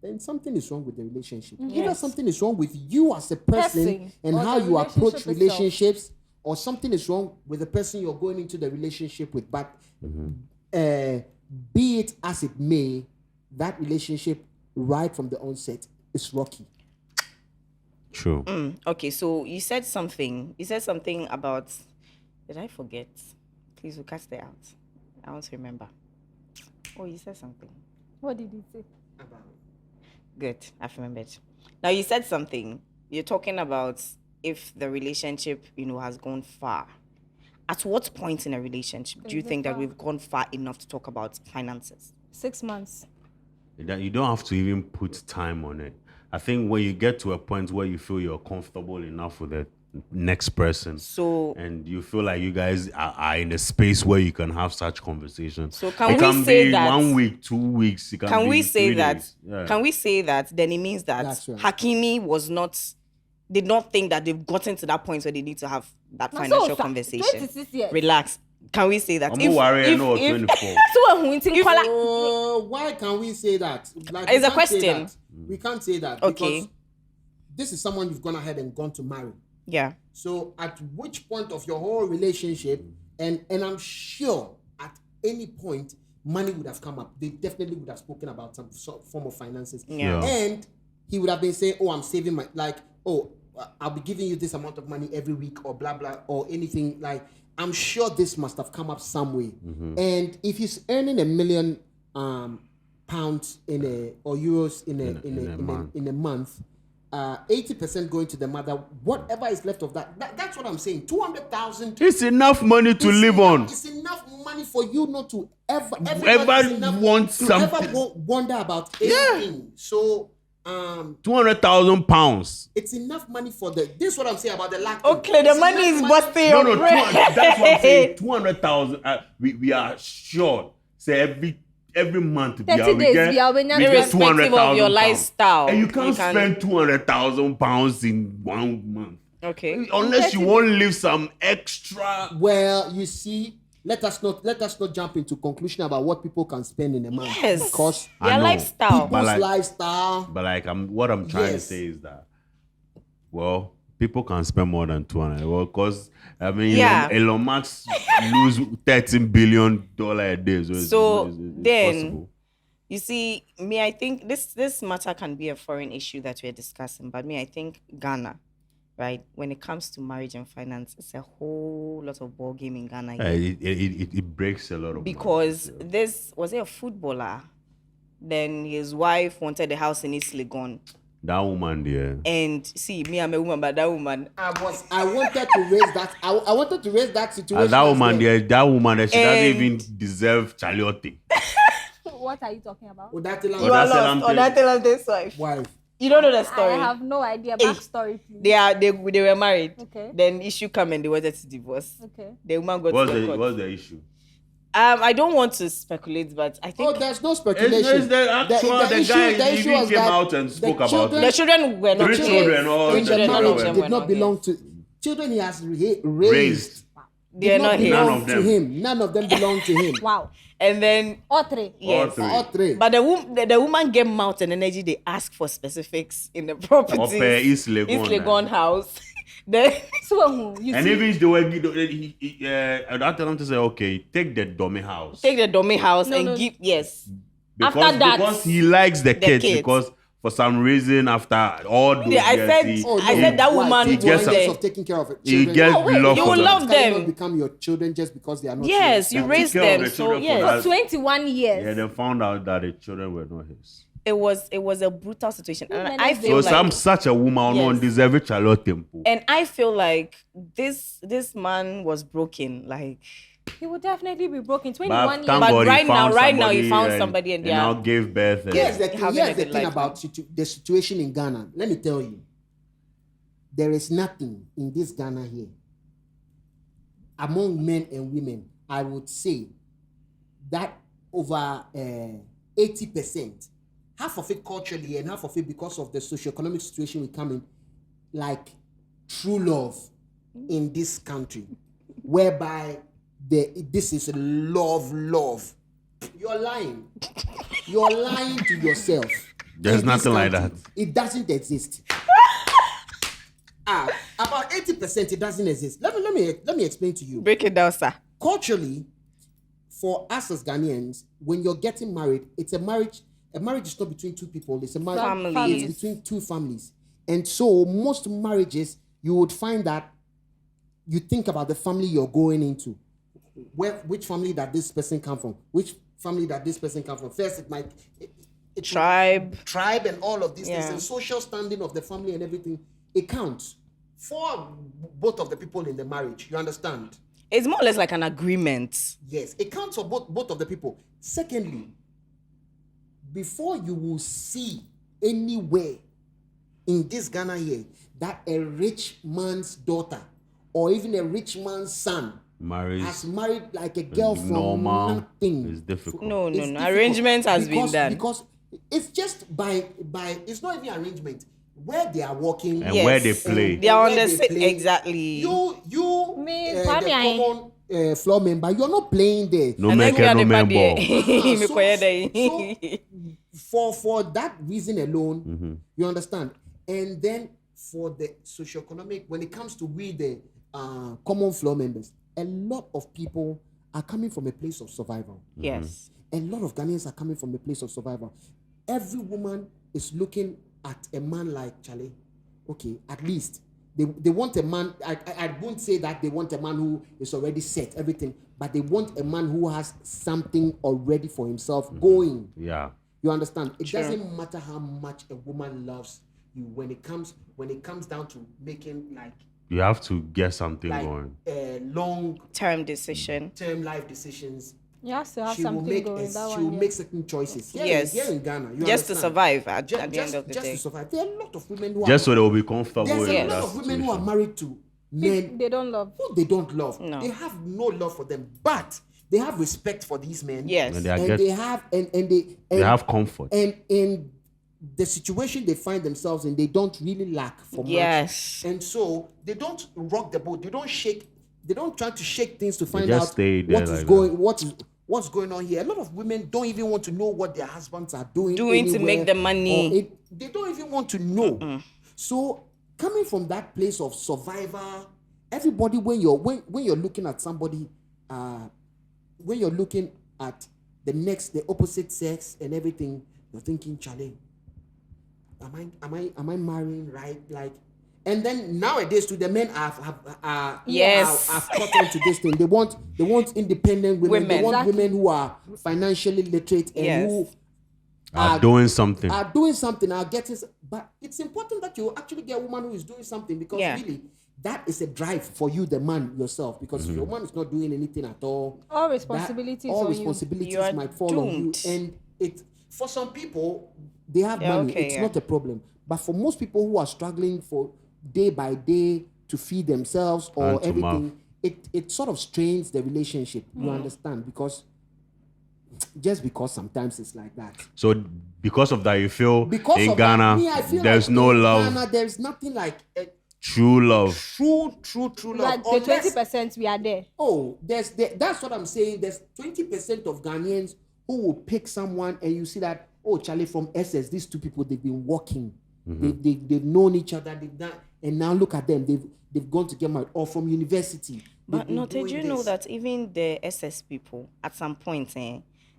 then something is wrong with the relationship. Either Yes. something is wrong with you as a person Person, and or how the you approach relationship itself. relationships, or something is wrong with the person you're going into the relationship with. But be it as it may, that relationship right from the onset is rocky. True. Okay, so you said something. You said something about. Did I forget? Please, we'll cast it out. I want to remember. Oh, you said something. what did he say? Good, I've remembered. Now you said something. You're talking about if the relationship, has gone far. At what point in a relationship do you Is it think that far? we've gone far enough to talk about finances? 6 months. That you don't have to even put time on it. I think when you get to a point where you feel you're comfortable enough with the next person, So, and you feel like you guys are in a space where you can have such conversations. So can it we can say be that- 1 week, 2 weeks. It can be we say 3 that? days. Yeah. Can we say that? Then it means that That's right. Hakimi did not think that they've gotten to that point where they need to have that Now, financial so, conversation. 26 years. Relax. Can we say that? I'm not worried. No, 24. So when we think kola, Why can we say that? Like, It's we a can't say question. that. We can't say that Okay. because this is someone you've gone ahead and gone to marry. Yeah. So at which point of your whole relationship, and I'm sure at any point money would have come up. They definitely would have spoken about some form of finances. Yeah. And he would have been saying, "Oh, I'm saving my I'll be giving you this amount of money every week or blah blah or anything like." I'm sure this must have come up some way. And if he's earning $1 million pounds or euros in a month, 80% going to the mother, whatever is left of that's what I'm saying. 200,000. It's enough money to live on. It's enough money for you not to ever want something. ever wonder about anything. So 200,000 pounds. it's enough money for this is what I'm saying about the lack. Okay, the money is busting No, your no, brain. 200, that's what I'm saying. 200,000. We are sure. Say every month 30 days, we are winning Irrespective of your £200,000. lifestyle. And you can't spend 200,000 pounds in 1 month. Okay. Unless you want to leave some extra. Well, you see, let us not jump into conclusion about what people can spend in a month. Yes. Because I Their know. lifestyle. But people's like- lifestyle. But like what I'm trying to Yes. say is that, well, people can spend more than 200. Well, because I mean, Yeah. Elon Musk lose $13 billion a day. So, it's then- possible. You see, I think this matter can be a foreign issue that we're discussing, but I think Ghana, right? When it comes to marriage and finance, it's a whole lot of ball game in Ghana. It breaks a lot of Because money. this was a footballer. Then his wife wanted a house in East Legon. That woman there. And see, me, I'm a woman, but that woman. I wanted to raise that. I wanted to raise that situation. That as woman well. there, she doesn't And- even deserve Charlotte. what are you talking about? Odatila, You are Salam lost. Or that tell this wife. wife. You don't know the I story. have no idea. Backstory, please. They were married. Okay. Then issue come and they wanted to divorce. Okay. The woman got to the court. What's the issue? I don't want to speculate, but I think Oh, there's no speculation. It's the actual- the guy even came out and spoke about it. the children were not Three children, all in the the children marriage were did not not belong to children he has raised. They're did not his. None belong of to them. him. None of them belong to him. Wow. And then All three. yes. three. All three. But the woman gave mouth and energy. They ask for specifics in the property. Up, East Legon, East Legon house. Then So who you And see? even if they were, I tell them to say, okay, take the dummy house. take the dummy house No, and no. give yes. because, after that- because he likes the kids. kids. Because for some reason, after all those Yeah, I years, said- he, I said that woman he was gets there. of taking care of it. he gets No, wait, love you for will them. love them. Not become your children just because they are not. Yes, yours. you That- raised care of them. the So children for yes, that. 21 years. Yeah, they found out that the children were not his. it was a brutal situation, and Women I are feel So like I'm such a woman, Yes. don't deserve a Charlotte temple. and I feel like this man was broken. Like, He will definitely be broken. But 21 years. thank But God he right now- found right now somebody he found somebody and they now are- gave birth. And Here's the thing, having here's a the good thing life about the situation in Ghana. Let me tell you, there is nothing in this Ghana here among men and women. I would say that over 80%, half of it culturally and half of it because of the socioeconomic situation we come in, like true love in this country, whereby this is love. You're lying. You're lying to yourself. There's In this nothing like country. that. It doesn't exist. About 80% it doesn't exist. Let me explain to you. break it down, sir. Culturally, for us as Ghanaians, when you're getting married, it's a marriage. A marriage is not between two people. It's a marriage. Families. It's between two families. And so most marriages, you would find that you think about the family you're going into. Which family that this person come from? Which family that this person come from? First, it might Tribe. and all of these things, Yeah. and social standing of the family and everything. It counts for both of the people in the marriage. You understand? It's more or less like an agreement. Yes, it counts for both of the people. Secondly, before you will see anywhere in this Ghana here that a rich man's daughter or even a rich man's son Marriage has married like a girl from normal. nothing. It's difficult. No. It's difficult Arrangement has been done. because it's just by it's not even arrangement where they are working And Yes. where they play. They are on where the they same play. exactly. You Me, the Kwame, common floor member, you're not playing there. No And man then can, no we man are the ball. For that reason alone, Mm-hmm. you understand. And then for the socioeconomic, when it comes to we the common floor members, a lot of people are coming from a place of survival. Yes. A lot of Ghanaians are coming from a place of survival. Every woman is looking at a man like Charlie. Okay, at least they want a man. I won't say that they want a man who is already set, everything, but they want a man who has something already for himself going. Yeah. You understand? It Sure. doesn't matter how much a woman loves you when it comes down to making like You have to get something going. long-term Decision. life decisions. You have to have She will something make going. That she one, will yeah. make certain choices. Yes. Here in Ghana, you Just to understand? survive at the end of the Just day. to survive. There are a lot of women who Just are so they will be comfortable there's in a that lot of women who are situation. married to men They don't love. who they don't love. No. They have no love for them, but they have respect for these men. Yes. And they are And get, they have they have comfort. and in the situation they find themselves in, they don't really lack for Yes. much. And so they don't rock the boat. They don't try to shake things to find just out stay there what is like going what's going on here. A lot of women don't even want to know what their husbands are doing To anywhere, make the money. or they don't even want to know. So coming from that place of survivor, everybody when you're looking at somebody, when you're looking at the opposite sex and everything, you're thinking, Charlie, am I marrying right? Like, and then nowadays too, the men have Yes. caught on to this thing. They want independent women. They Women. want Exactly. women who are financially literate and Yes. who Are doing something. are doing something, are getting. But it's important that you actually get a woman who is doing something, because Yeah. really that is a drive for you, the man yourself. Because if your man is not doing anything at all, All responsibilities all on you. responsibilities You are might fall on you. doomed. And it for some people, they have Yeah, money. okay, It's yeah. not a problem. But for most people who are struggling for day by day to feed themselves or Hand to everything, mouth. it sort of strains the relationship. You understand? Because sometimes it's like that. So because of that, you feel Because in of Ghana, that, me, I feel there's like no in love, Ghana, there's nothing like true love. true love. Like the Unless- 20% we are there. Oh, that's what I'm saying. There's 20% of Ghanaians who will pick someone, and you see that, oh, Charlie, from SS, these two people, they've been working. They've known each other, they've done, and now look at them, they've gone to get married, or from university. But they've been no, did doing you know this. that even the SS people, at some point,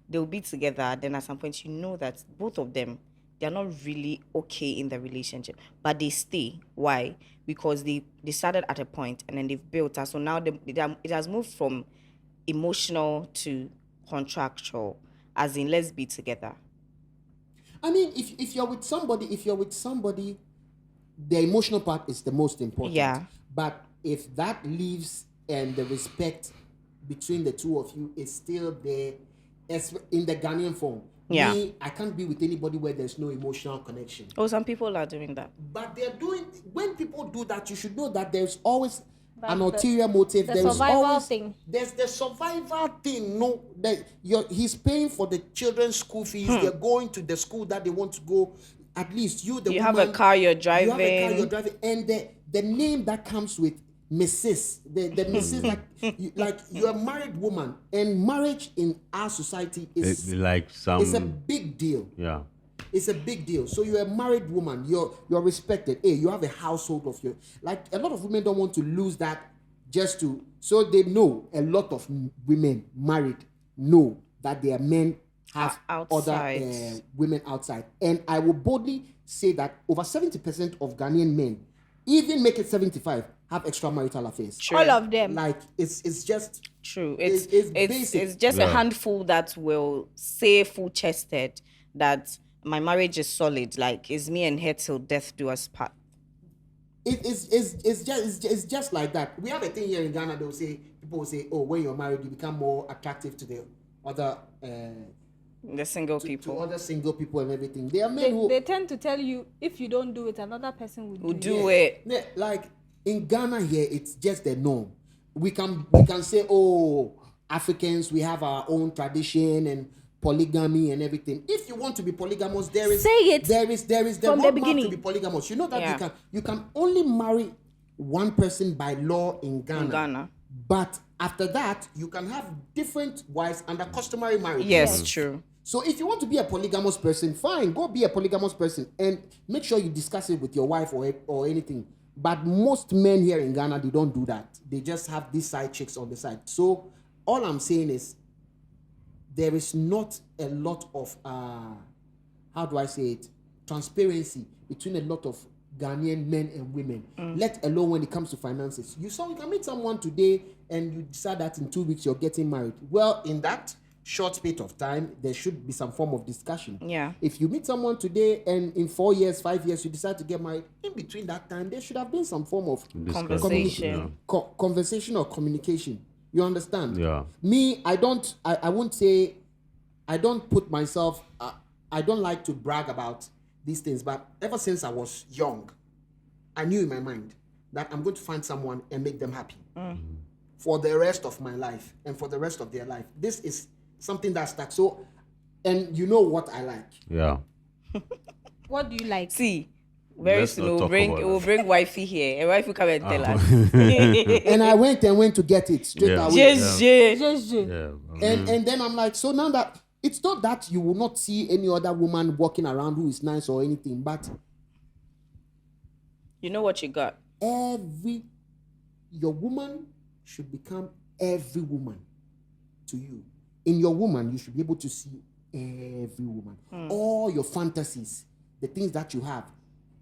they'll be together. Then at some point, you know that both of them, they're not really okay in the relationship, but they stay. Why? Because they started at a point and then they've built up. So now it has moved from emotional to contractual, as in let's be together. I mean, if you're with somebody, the emotional part is the most important. Yeah. But if that leaves and the respect between the two of you is still there, as in the Ghanaian form. Yeah. Me, I can't be with anybody where there's no emotional connection. Oh, some people are doing that. But they're doing, when people do that, you should know that there's always an the- ulterior motive. the There's survival always thing. There's the survival thing. No, that he's paying for the children's school fees. They're going to the school that they want to go. At least you, the You woman, have a car you're You have a car driving. you're driving, and the name that comes with Mrs. The Mrs. like you're a married woman, and marriage in our society It's is like it's a some, big deal. yeah. It's a big deal. So you're a married woman. You're respected. Hey, you have a household of your. Like a lot of women don't want to lose that just to. So they know a lot of women married know that their men have Outside. other women outside. And I will boldly say that over 70% of Ghanaian men, even make it 75, have extramarital affairs. True. All of them. Like it's just True. It's basic. It's just a Yeah. handful that will say full chested that my marriage is solid. Like it's me and her till death do us part. It's just like that. We have a thing here in Ghana. People will say, oh, when you're married, you become more attractive to the other The single to people. other single people and everything. There are men who They tend to tell you if you don't do it, another person will Who do it. do it. Yeah, like in Ghana here, it's just the norm. We can say, oh, Africans, we have our own tradition and polygamy and everything. If you want to be polygamous, there is Say it there is the from the roadmap beginning. to be polygamous. You know that Yeah. you can only marry one person by law in Ghana. In Ghana. But After that, you can have different wives under customary marriage. Yes, true. So if you want to be a polygamous person, fine, go be a polygamous person and make sure you discuss it with your wife or anything. But most men here in Ghana, they don't do that. They just have these side chicks on the side. So all I'm saying is there is not a lot of, how do I say it, transparency between a lot of Ghanaian men and women, let alone when it comes to finances. You can meet someone today and you decide that in 2 weeks you're getting married. Well, in that short space of time, there should be some form of discussion. Yeah. If you meet someone today and in 4 years, 5 years, you decide to get married, in between that time, there should have been some form of Conversation. conversation or communication. You understand? Yeah. Me, I won't say, I don't put myself, I don't like to brag about these things, but ever since I was young, I knew in my mind that I'm going to find someone and make them happy for the rest of my life and for the rest of their life. This is something that's stuck. So, and you know what I like. Yeah. What do you like? See, very Let's soon not talk about we'll that. bring wifey here, and wifey come and tell us. And I went to get it straight Yeah. away. Yes, yeah. Jeje. Yeah. And then I'm like, so now that it's not that you will not see any other woman walking around who is nice or anything, but You know what you got. your woman should become every woman to you. In your woman, you should be able to see every woman. All your fantasies, the things that you have.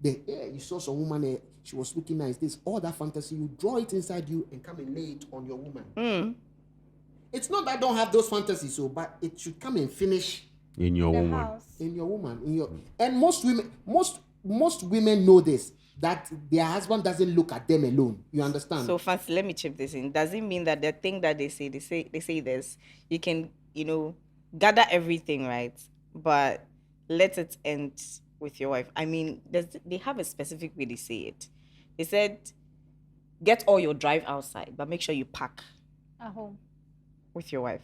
You saw some woman, she was looking nice. All that fantasy, you draw it inside you and come and lay it on your woman. It's not that I don't have those fantasies, but it should come and finish In your The woman. house. in your woman. And most women know this, that their husband doesn't look at them alone. You understand? So fancy, let me chip this in. Does it mean that the thing that they say this, you can, gather everything, right? But let it end with your wife. I mean, they have a specific way they say it. They said, get all your drive outside, but make sure you pack At home. with your wife.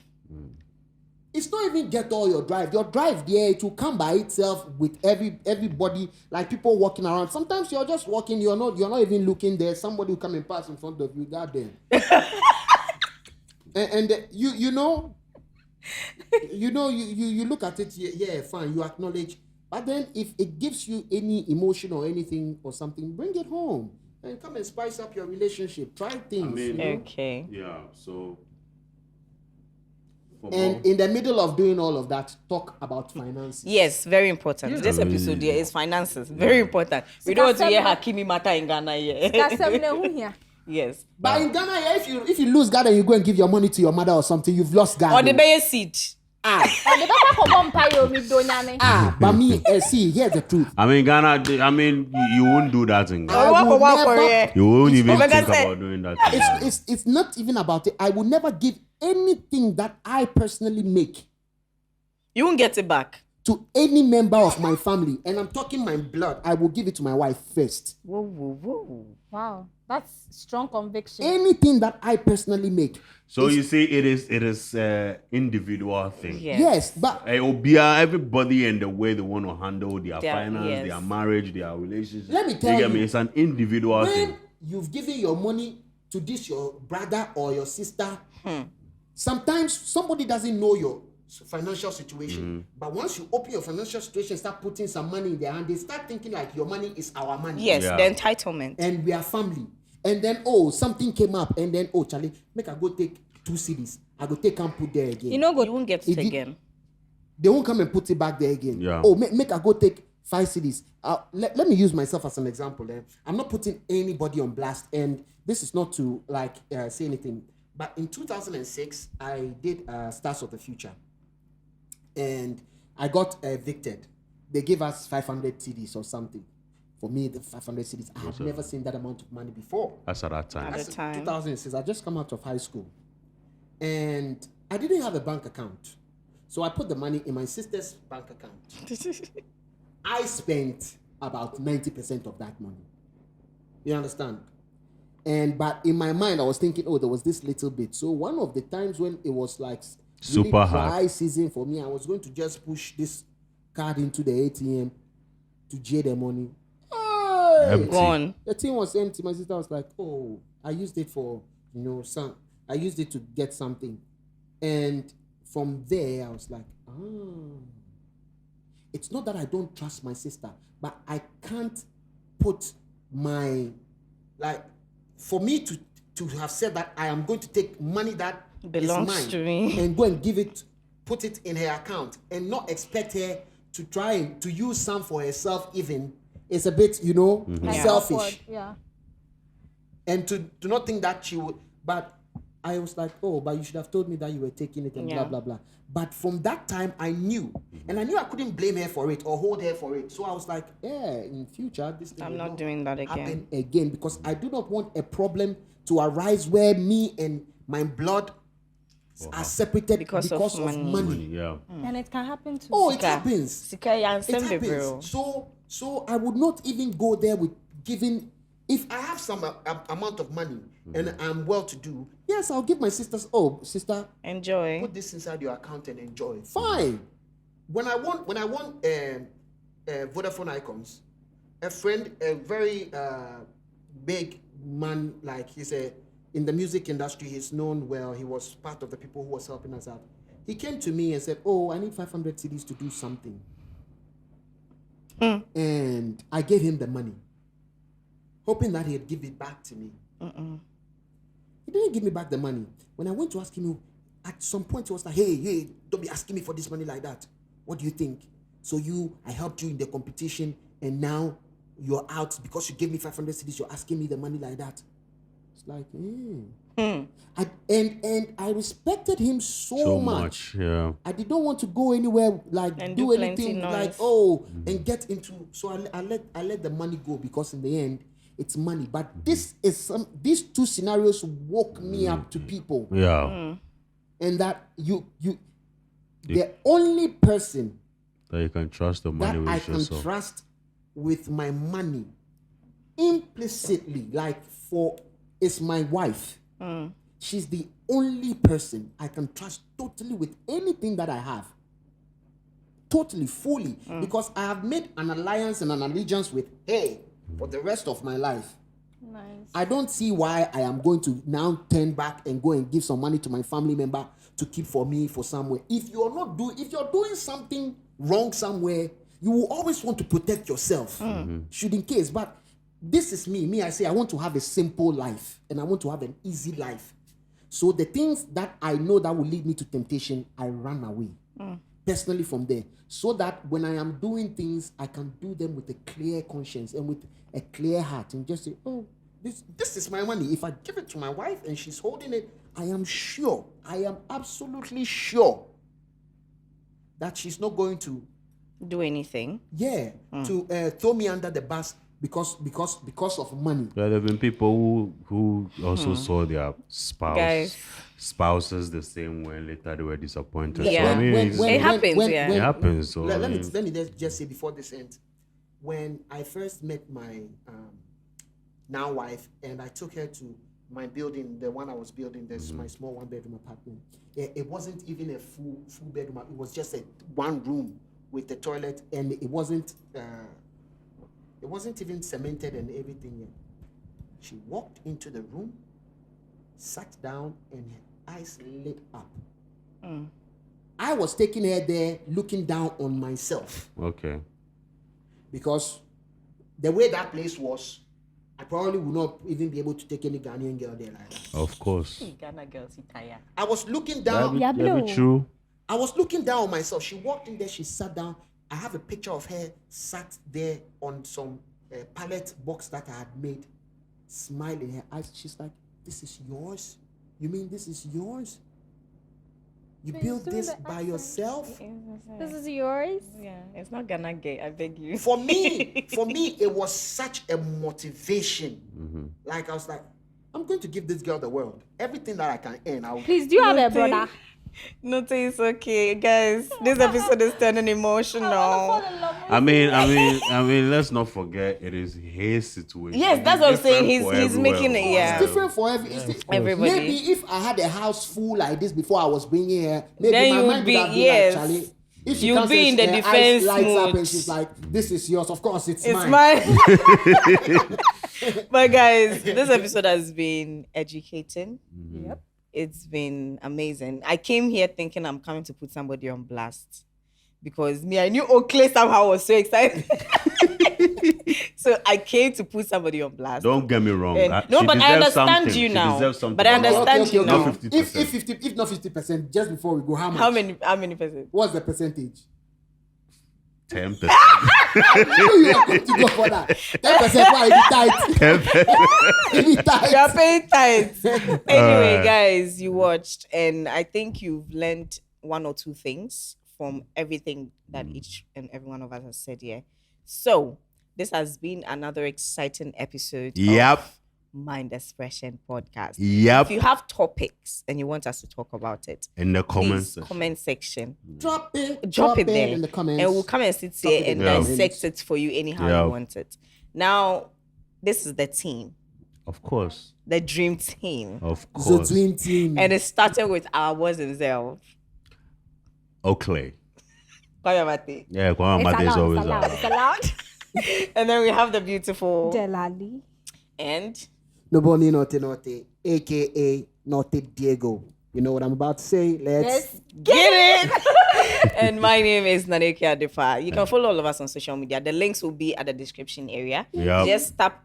It's not even get all your drive. Your drive there, it will come by itself with everybody, like people walking around. Sometimes you're just walking, you're not even looking there. Somebody will come and pass in front of you. Goddamn. and you look at it, yeah, fine, you acknowledge. But then if it gives you any emotion or anything or something, bring it home and come and spice up your relationship. Try things. you know? Okay. Yeah. So. And in the middle of doing all of that, talk about finances. Yes, very important. This episode here is finances. Very important. We don't want to hear Hakimi matter in Ghana here. Yes. But in Ghana, if you lose Ghana, you go and give your money to your mother or something, you've lost Ghana. Or the bay seed. But me, see, here's the truth. I mean, Ghana. You won't do that in Ghana. I will never, You won't even Omega think said- about doing that. In Ghana. it's not even about it. I will never give anything that I personally make You won't get it back. to any member of my family. And I'm talking my blood. I will give it to my wife first. Whoa. Wow, that's strong conviction. Anything that I personally make. So you see, it is individual thing. Yeah. Yes, but Everybody and the way they want to handle their finance, yes. their marriage, their relationship. Let me tell you, it's an individual thing. when you've given your money to this your brother or your sister, sometimes somebody doesn't know your financial situation. But once you open your financial situation, start putting some money in their hand, they start thinking like your money is our money. Yes, Yeah. the entitlement. And we are family. And then, something came up. And then, Charlie, make I go take 2 CDs. I go take and put there again. You won't get it If you- again. They won't come and put it back there again. Yeah. Make I go take 5 CDs. Let me use myself as an example. I'm not putting anybody on blast. And this is not to say anything. But in 2006, I did Stars of the Future. And I got evicted. They gave us 500 CDs or something. For me, the 500 CDs, I have never seen that amount of money before. That's at that time. At the time. 2006, I just come out of high school. And I didn't have a bank account. So I put the money in my sister's bank account. I spent about 90% of that money. You understand? But in my mind, I was thinking, there was this little bit. So one of the times when it was like really Super dry hard. season for me, I was going to just push this card into the ATM to J the money. Empty. Gone. The thing was empty. My sister was like, I used it for, some I used it to get something. And from there, I was like, oh. It's not that I don't trust my sister, but I can't put my, like, for me to have said that I am going to take money that Belongs is mine to me. and go and put it in her account and not expect her to try to use some for herself even, it's a bit, selfish. Awkward, yeah. And to not think that she would, but I was like, oh, but you should have told me that you were taking it and blah, blah, blah. But from that time, I knew. And I knew I couldn't blame her for it or hold her for it. So I was like, yeah, in future, this thing I'm will not doing that happen again because I do not want a problem to arise where me and my blood are separated because of money. Yeah. And it can happen to Oh, it happens. Sika ya It nsem bebree o. happens. So I would not even go there with giving. If I have some amount of money and I'm well to do, yes, I'll give my sisters. Oh, sister, Enjoy. put this inside your account and enjoy. Fine. When I want Vodafone icons, a friend, a very big man, like he's in the music industry, he's known well. He was part of the people who was helping us out. He came to me and said, "Oh, I need 500 CDs to do something," and I gave him the money, hoping that he'd give it back to me. He didn't give me back the money. When I went to ask him, at some point he was like, hey, don't be asking me for this money like that. What do you think? So I helped you in the competition and now you're out because you gave me 500 CDs, you're asking me the money like that. It's like, I respected him so much. Yeah. I did not want to go anywhere like And do do anything plenty like noise. and get into. So I let the money go because in the end it's money. But these two scenarios woke me up to people. Yeah. And that the only person That you can trust the money that with I can yourself. trust with my money implicitly, is my wife. She's the only person I can trust totally with anything that I have. Totally, fully. Because I have made an alliance and an allegiance with her for the rest of my life. Nice. I don't see why I am going to now turn back and go and give some money to my family member to keep for me for somewhere. If you're doing something wrong somewhere, you will always want to protect yourself, should in case. But this is me. I say I want to have a simple life and I want to have an easy life. So the things that I know that will lead me to temptation, I run away personally from there. So that when I am doing things, I can do them with a clear conscience and with a clear heart and just say, oh, this is my money. If I give it to my wife and she's holding it, I am absolutely sure that she's not going to Do anything. to throw me under the bus because of money. There have been people who also saw their spouses the same way, and later they were disappointed. Yeah. So, I mean, It happens, yeah. it happens. So, Let I me mean, just say before this ends, when I first met my now wife and I took her to my building, the one I was building, this my small 1-bedroom apartment. It wasn't even a full bedroom. It was just one room with the toilet, and it wasn't even cemented and everything yet. She walked into the room, sat down, and her eyes lit up. I was taking her there, looking down on myself. okay. Because the way that place was, I probably would not even be able to take any Ghanaian girl there like that. Of course. Ghana girls retire. I was looking down. That'd be true. I was looking down on myself. She walked in there. She sat down. I have a picture of her sat there on some pallet box that I had made, smiling. Her eyes. She's like, "This is yours? You mean this is yours? You built this by yourself?" This is yours? Yeah, it's not Ghana gay, I beg you. For me, it was such a motivation. Like I was like, I'm going to give this girl the world. Everything that I can earn, I'll. Please, do you have a brother? Nothing is okay, guys. This episode is turning emotional. I mean, let's not forget it is his situation. Yes, that's what I'm saying. Different He's for making it. everyone. Yeah. It's different for Everybody. Maybe if I had a house full like this before I was bringing her, maybe Then my you mind would be- would have been yes. like, Charlie. If she You'll comes be and in the her eyes defense lights up mood. and she's like, "This is yours." Of course, it's mine. But guys, this episode has been educating. Yep. It's been amazing. I came here thinking I'm coming to put somebody on blast. Because me, I knew Oakley somehow was so excited. So I came to put somebody on blast. Don't get me wrong. No, She but I deserves understand something. you She now. deserves something. But I understand you now. Not 50%. If not 50%, just before we go, how much? How many percent? What's the percentage? 10%. I knew you were going to go for that. 10%. Why? It tight. You are paying tithes. Anyway, guys, you watched, and I think you've learned one or two things from everything that each and every one of us has said here. So this has been another exciting episode of Mind Expression Podcast. Yep. If you have topics and you want us to talk about it, In the comments. comment section. Drop it there in the comments. and we'll come and sit here and Yeah. dissect it for you anyhow you want it. Now, this is the team, Of course. the dream team. Of The course. dream team. And it started with our boss himself. Oakley. Kwame Yeah, Kwame It's Mate is allowed. always It's allowed. out. It's allowed. And then we have the beautiful Delali. and Nobody Naughty, aka Naughty Diego. You know what I'm about to say? Let's get it. And my name is Naneke Adefa. You can follow all of us on social media. The links will be at the description area. Yep. Just tap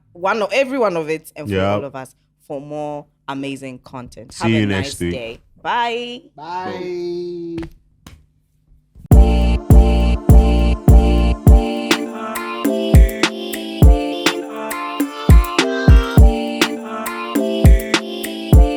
every one of it and follow Yep. all of us for more amazing content. See you Have a next nice week. day. Bye. Bye.